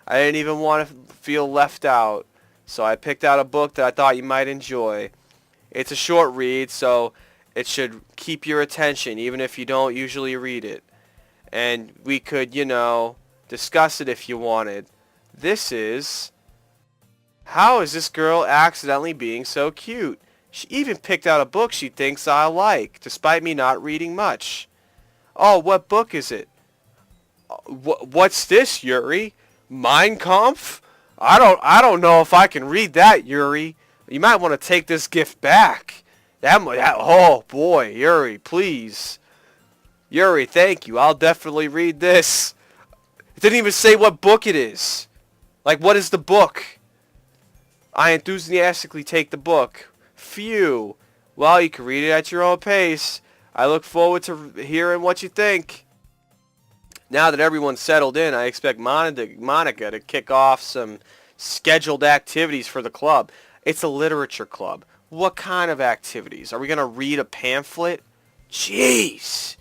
I didn't even want to feel left out, so I picked out a book that I thought you might enjoy. It's a short read, so it should keep your attention even if you don't usually read it. And we could, discuss it if you wanted. This is How is this girl accidentally being so cute? She even picked out a book she thinks I like, despite me not reading much. Oh, what book is it? What's this, Yuri? Mein Kampf? I don't know if I can read that, Yuri. You might want to take this gift back. Oh boy, Yuri, please. Yuri, thank you. I'll definitely read this. It didn't even say what book it is. Like, what is the book? I enthusiastically take the book. Phew. Well, you can read it at your own pace. I look forward to hearing what you think. Now that everyone's settled in, I expect Monica to kick off some scheduled activities for the club. It's a literature club. What kind of activities? Are we going to read a pamphlet? Jeez.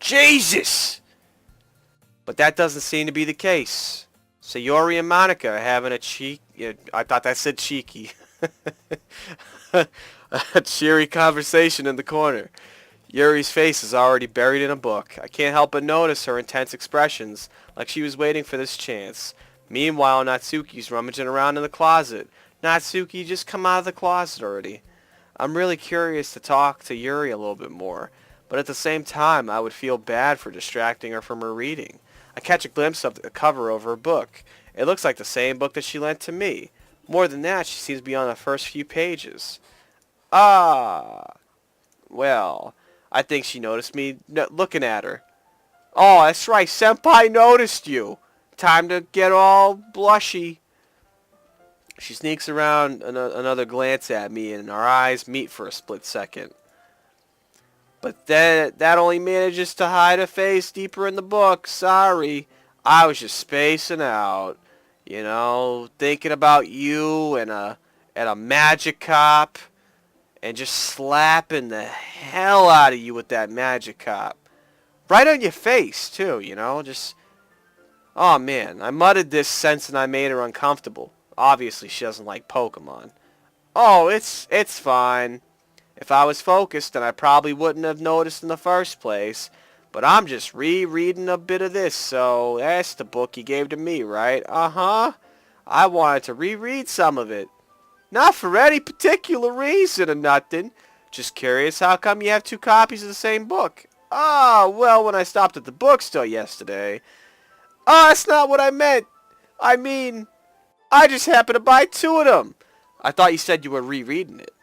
Jesus. But that doesn't seem to be the case. Sayori and Monica are having I thought that said cheeky. A cheery conversation in the corner. Yuri's face is already buried in a book. I can't help but notice her intense expressions, like she was waiting for this chance. Meanwhile, Natsuki's rummaging around in the closet. Natsuki, just come out of the closet already. I'm really curious to talk to Yuri a little bit more, but at the same time, I would feel bad for distracting her from her reading. I catch a glimpse of the cover over her book. It looks like the same book that she lent to me. More than that, she seems to be on the first few pages. Ah, well, I think she noticed me looking at her. Oh, that's right, Senpai noticed you. Time to get all blushy. She sneaks around another glance at me, and our eyes meet for a split second. But then that only manages to hide a face deeper in the book. Sorry. I was just spacing out. Thinking about you and a magic cop. And just slapping the hell out of you with that magic cop. Right on your face, too, just... Oh, man. I muttered this sensing I made her uncomfortable. Obviously, she doesn't like Pokemon. Oh, it's fine. If I was focused, then I probably wouldn't have noticed in the first place. But I'm just rereading a bit of this, so that's the book you gave to me, right? Uh-huh. I wanted to reread some of it. Not for any particular reason or nothing. Just curious how come you have two copies of the same book. Ah, well, when I stopped at the bookstore yesterday. Oh, that's not what I meant. I mean, I just happened to buy two of them. I thought you said you were rereading it.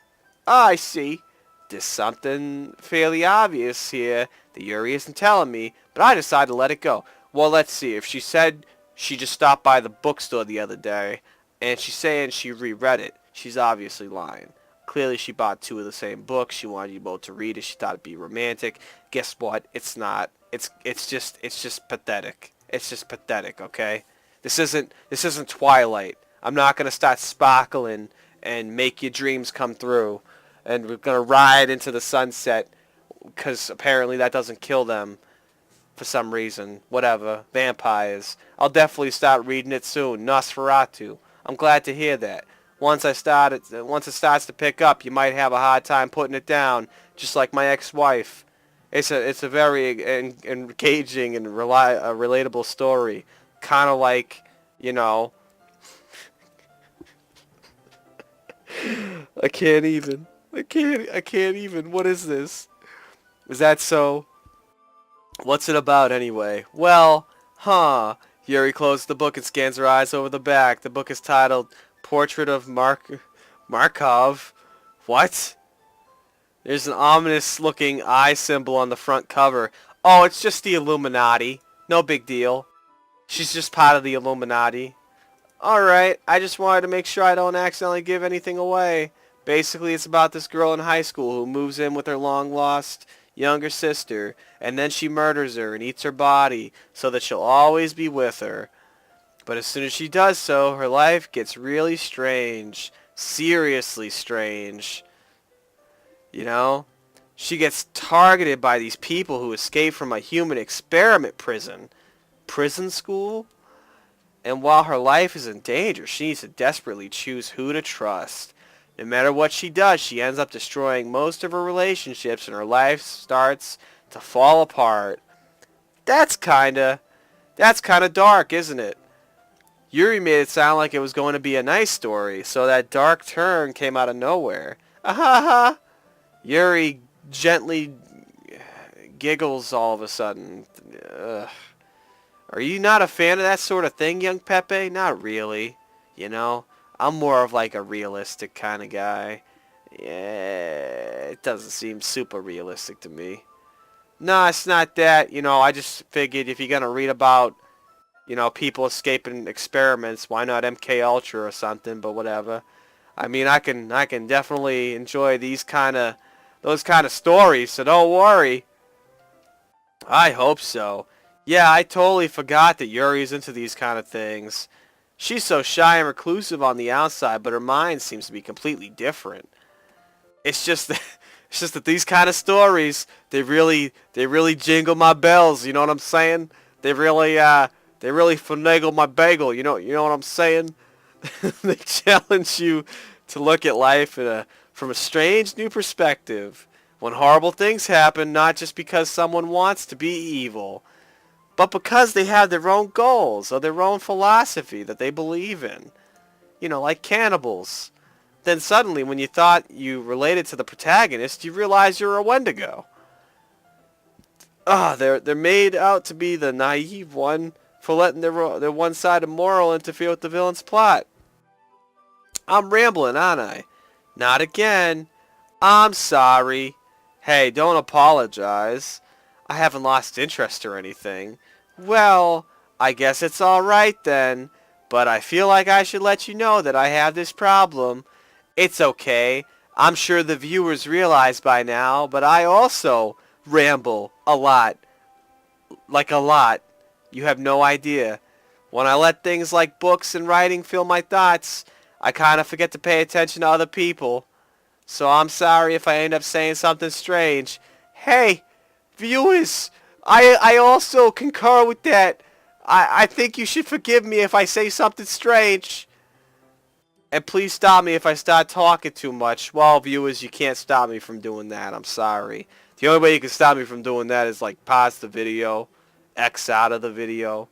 Ah, I see. There's something fairly obvious here that Yuri isn't telling me, but I decided to let it go. Well, let's see. If she said she just stopped by the bookstore the other day, and she's saying she reread it, she's obviously lying. Clearly, she bought two of the same book. She wanted you both to read it. She thought it'd be romantic. Guess what? It's not. It's just pathetic. It's just pathetic. Okay. This isn't Twilight. I'm not gonna start sparkling and make your dreams come through, and we're gonna ride into the sunset, because apparently that doesn't kill them for some reason. Whatever. Vampires. I'll definitely start reading it soon. Nosferatu. I'm glad to hear that. Once it starts to pick up, you might have a hard time putting it down, just like my ex-wife. It's a very engaging and relatable story, kind of like, I can't even. I can't even. What is this? Is that so? What's it about anyway? Well, Yuri closes the book and scans her eyes over the back. The book is titled Portrait of Markov. What? There's an ominous-looking eye symbol on the front cover. Oh, it's just the Illuminati. No big deal. She's just part of the Illuminati. Alright, I just wanted to make sure I don't accidentally give anything away. Basically, it's about this girl in high school who moves in with her long-lost younger sister, and then she murders her and eats her body so that she'll always be with her. But as soon as she does so, her life gets really strange. Seriously strange. She gets targeted by these people who escaped from a human experiment prison. Prison school? And while her life is in danger, she needs to desperately choose who to trust. No matter what she does, she ends up destroying most of her relationships and her life starts to fall apart. That's kinda dark, isn't it? Yuri made it sound like it was going to be a nice story, so that dark turn came out of nowhere. Ahaha! Yuri gently giggles all of a sudden. Ugh. Are you not a fan of that sort of thing, young Pepe? Not really. You know, I'm more of like a realistic kind of guy. Yeah, it doesn't seem super realistic to me. No, it's not that. You know, I just figured if you're going to read about, you know, people escaping experiments, why not MK Ultra or something, but whatever. I mean, I can definitely enjoy those kind of stories, so don't worry. I hope so. Yeah, I totally forgot that Yuri's into these kind of things. She's so shy and reclusive on the outside, but her mind seems to be completely different. It's just that, it's just that these kind of stories, they really jingle my bells, you know what I'm saying? They really finagle my bagel, you know what I'm saying? They challenge you to look at life from a strange new perspective. When horrible things happen, not just because someone wants to be evil, but because they have their own goals or their own philosophy that they believe in. You know, like cannibals. Then suddenly, when you thought you related to the protagonist, you realize you're a Wendigo. They're made out to be the naive one for letting their one-sided moral interfere with the villain's plot. I'm rambling, aren't I? Not again. I'm sorry. Hey, don't apologize. I haven't lost interest or anything. Well, I guess it's alright then. But I feel like I should let you know that I have this problem. It's okay. I'm sure the viewers realize by now, but I also ramble a lot. Like a lot. You have no idea. When I let things like books and writing fill my thoughts, I kind of forget to pay attention to other people. So I'm sorry if I end up saying something strange. Hey, viewers, I also concur with that. I think you should forgive me if I say something strange. And please stop me if I start talking too much. Well, viewers, you can't stop me from doing that. I'm sorry. The only way you can stop me from doing that is like pause the video, X out of the video,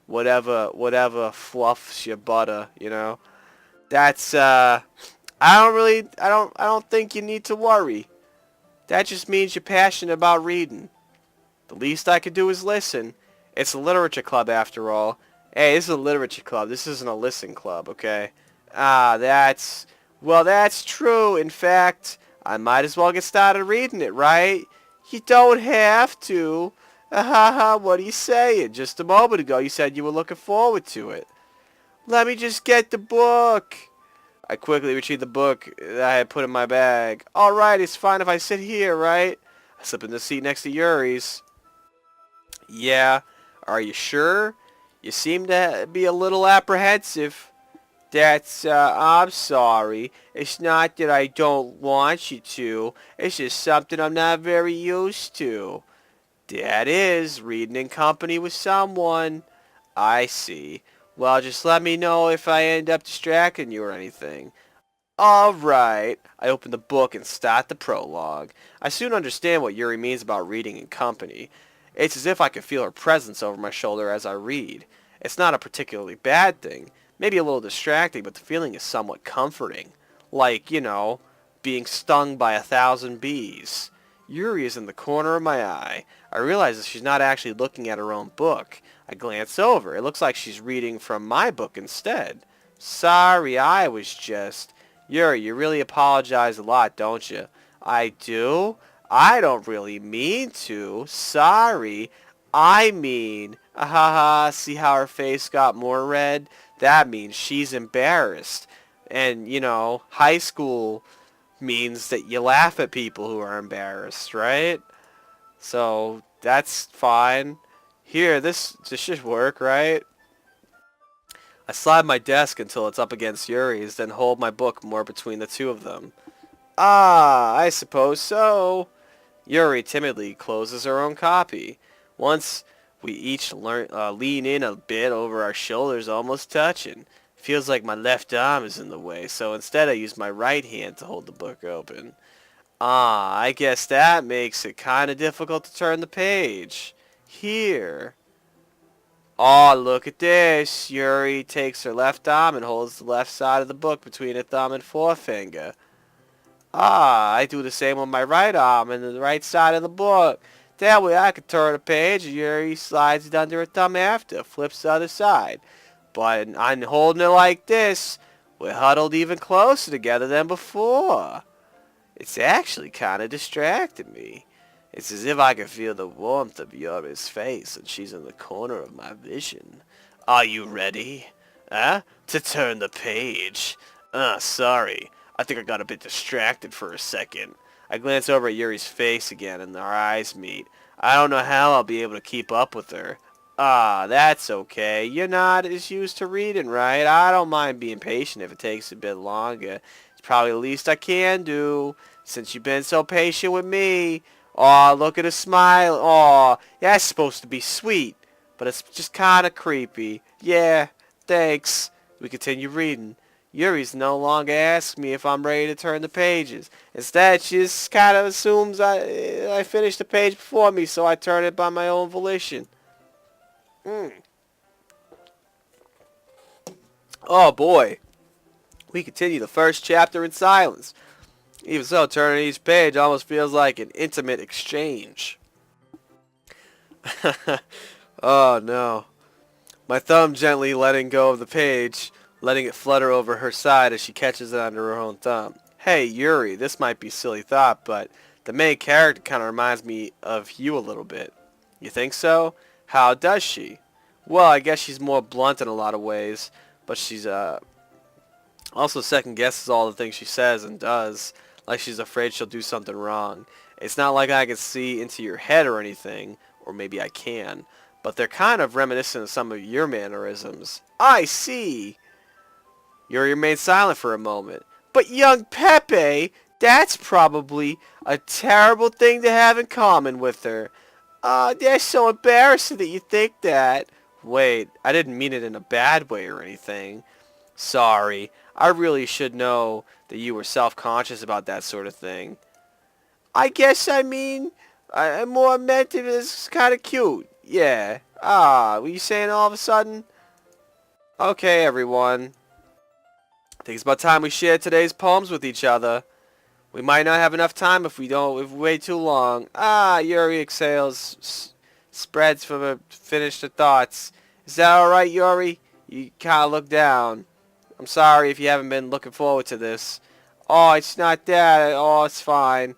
whatever fluffs your butter, you know. That's I don't think you need to worry. That just means you're passionate about reading. The least I could do is listen. It's a literature club after all. Hey, this is a literature club. This isn't a listen club, okay? That's true. In fact, I might as well get started reading it, right? You don't have to. What are you saying? Just a moment ago you said you were looking forward to it. Let me just get the book. I quickly retrieved the book that I had put in my bag. Alright, it's fine if I sit here, right? I slip in the seat next to Yuri's. Yeah, are you sure? You seem to be a little apprehensive. I'm sorry. It's not that I don't want you to. It's just something I'm not very used to. That is, reading in company with someone. I see. Well, just let me know if I end up distracting you or anything. Alright. I open the book and start the prologue. I soon understand what Yuri means about reading in company. It's as if I could feel her presence over my shoulder as I read. It's not a particularly bad thing. Maybe a little distracting, but the feeling is somewhat comforting. Like, you know, being stung by 1,000 bees. Yuri is in the corner of my eye. I realize that she's not actually looking at her own book. I glance over. It looks like she's reading from my book instead. Sorry, I was just... Yuri, you really apologize a lot, don't you? I do? I don't really mean to. Sorry. I mean... see how her face got more red? That means she's embarrassed. And, you know, high school means that you laugh at people who are embarrassed, right? So, that's fine. Here, this should work, right? I slide my desk until it's up against Yuri's, then hold my book more between the two of them. I suppose so. Yuri timidly closes her own copy. Once We each lean in a bit over our shoulders, almost touching. Feels like my left arm is in the way, so instead I use my right hand to hold the book open. Ah, I guess that makes it kind of difficult to turn the page. Here. Aw, look at this. Yuri takes her left arm and holds the left side of the book between her thumb and forefinger. Ah, I do the same with my right arm and the right side of the book. That way I can turn a page and Yuri slides it under her thumb after, flips the other side. But I'm holding it like this. We're huddled even closer together than before. It's actually kind of distracting me. It's as if I can feel the warmth of Yuri's face and she's in the corner of my vision. Are you ready? Huh? To turn the page? Sorry. I think I got a bit distracted for a second. I glance over at Yuri's face again and our eyes meet. I don't know how I'll be able to keep up with her. Ah, that's okay. You're not as used to reading, right? I don't mind being patient if it takes a bit longer. It's probably the least I can do, since you've been so patient with me. Aw, look at her smile. Aw, that's supposed to be sweet, but it's just kind of creepy. Yeah, thanks. We continue reading. Yuri's no longer asks me if I'm ready to turn the pages. Instead, she just kind of assumes I finished the page before me, so I turn it by my own volition. Oh boy. We continue the first chapter in silence. Even so, turning each page almost feels like an intimate exchange. Oh no. My thumb gently letting go of the page, letting it flutter over her side as she catches it under her own thumb. Hey, Yuri, this might be a silly thought, but the main character kind of reminds me of you a little bit. You think so? How does she? Well, I guess she's more blunt in a lot of ways, but she's also second guesses all the things she says and does, like she's afraid she'll do something wrong. It's not like I can see into your head or anything, or maybe I can, but they're kind of reminiscent of some of your mannerisms. I see. Yuri remained silent for a moment. But young Pepe, that's probably a terrible thing to have in common with her. That's so embarrassing that you think that. Wait, I didn't mean it in a bad way or anything. Sorry, I really should know that you were self-conscious about that sort of thing. I guess I more meant it as kind of cute. Yeah. Ah, were you saying all of a sudden? Okay, everyone. I think it's about time we share today's poems with each other. We might not have enough time if we wait too long. Ah, Yuri exhales, spreads from her finished her thoughts. Is that alright, Yuri? You kind of look down. I'm sorry if you haven't been looking forward to this. Oh, it's not that. Oh, it's fine.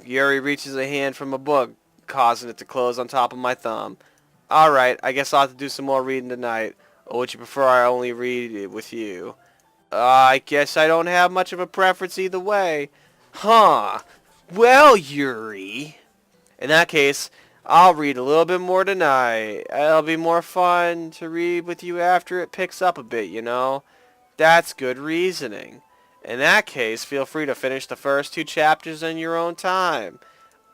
Yuri reaches a hand from a book, causing it to close on top of my thumb. Alright, I guess I'll have to do some more reading tonight. Or would you prefer I only read it with you? I guess I don't have much of a preference either way. Huh. Well, Yuri. In that case, I'll read a little bit more tonight. It'll be more fun to read with you after it picks up a bit, you know? That's good reasoning. In that case, feel free to finish the first 2 chapters in your own time.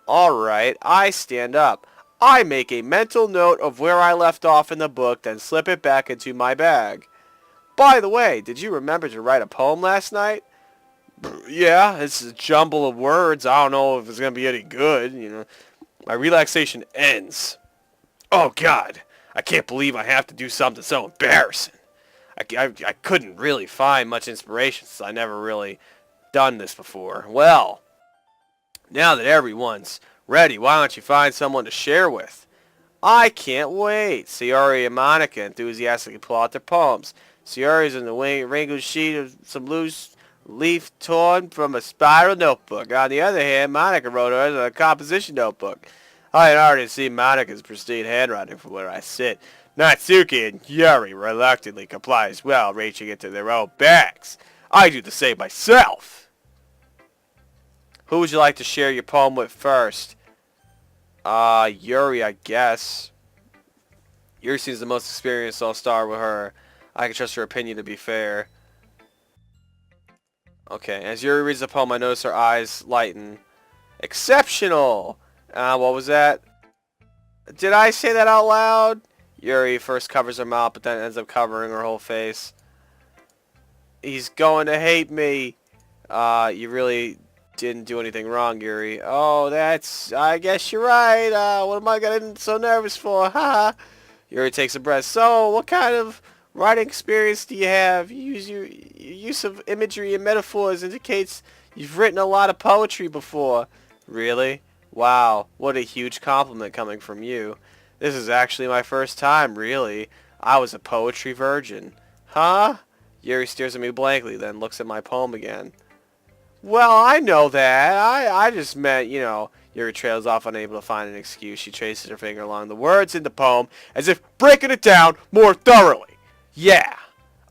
Alright, I stand up. I make a mental note of where I left off in the book, then slip it back into my bag. By the way, did you remember to write a poem last night? Yeah, it's a jumble of words. I don't know if it's going to be any good, you know. My relaxation ends. Oh, God. I can't believe I have to do something so embarrassing. I couldn't really find much inspiration since I never really done this before. Well, now that everyone's ready, why don't you find someone to share with? I can't wait. Sayori and Monica enthusiastically pull out their poems. Sayori's in the wrinkled sheet of some loose leaf torn from a spiral notebook. On the other hand, Monica wrote hers in a composition notebook. I had already seen Monica's pristine handwriting from where I sit. Natsuki and Yuri reluctantly comply as well, reaching into their own bags. I do the same myself. Who would you like to share your poem with first? Yuri, I guess. Yuri seems the most experienced, so I'll start with her. I can trust her opinion to be fair. Okay, as Yuri reads the poem, I notice her eyes lighten. Exceptional! What was that? Did I say that out loud? Yuri first covers her mouth, but then ends up covering her whole face. He's going to hate me. You really didn't do anything wrong, Yuri. Oh, I guess you're right. What am I getting so nervous for? Haha. Yuri takes a breath. So, what kind of writing experience do you have? Your use of imagery and metaphors indicates you've written a lot of poetry before. Really? Wow, what a huge compliment coming from you. This is actually my first time, really. I was a poetry virgin. Huh? Yuri stares at me blankly, then looks at my poem again. Well, I know that. I just meant, Yuri trails off, unable to find an excuse. She traces her finger along the words in the poem, as if breaking it down more thoroughly. Yeah.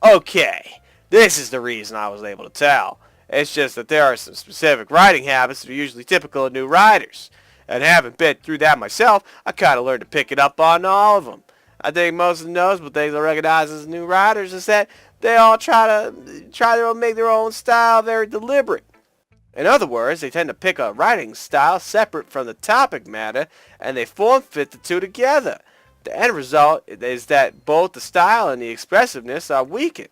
Okay. This is the reason I was able to tell. It's just that there are some specific writing habits that are usually typical of new writers. And having been through that myself, I kind of learned to pick it up on all of them. I think most of the notable things I recognize as new writers is that they all try to make their own style very deliberate. In other words, they tend to pick a writing style separate from the topic matter, and they form-fit the two together. The end result is that both the style and the expressiveness are weakened.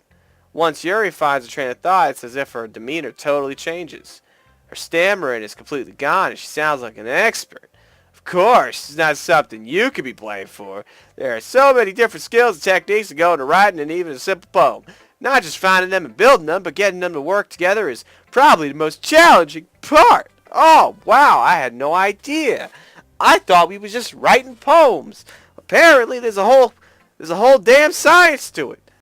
Once Yuri finds a train of thought, it's as if her demeanor totally changes. Her stammering is completely gone, and she sounds like an expert. Of course, it's not something you could be blamed for. There are so many different skills and techniques that go into writing and even a simple poem. Not just finding them and building them, but getting them to work together is probably the most challenging part. Oh, wow, I had no idea. I thought we was just writing poems. Apparently, there's a whole damn science to it.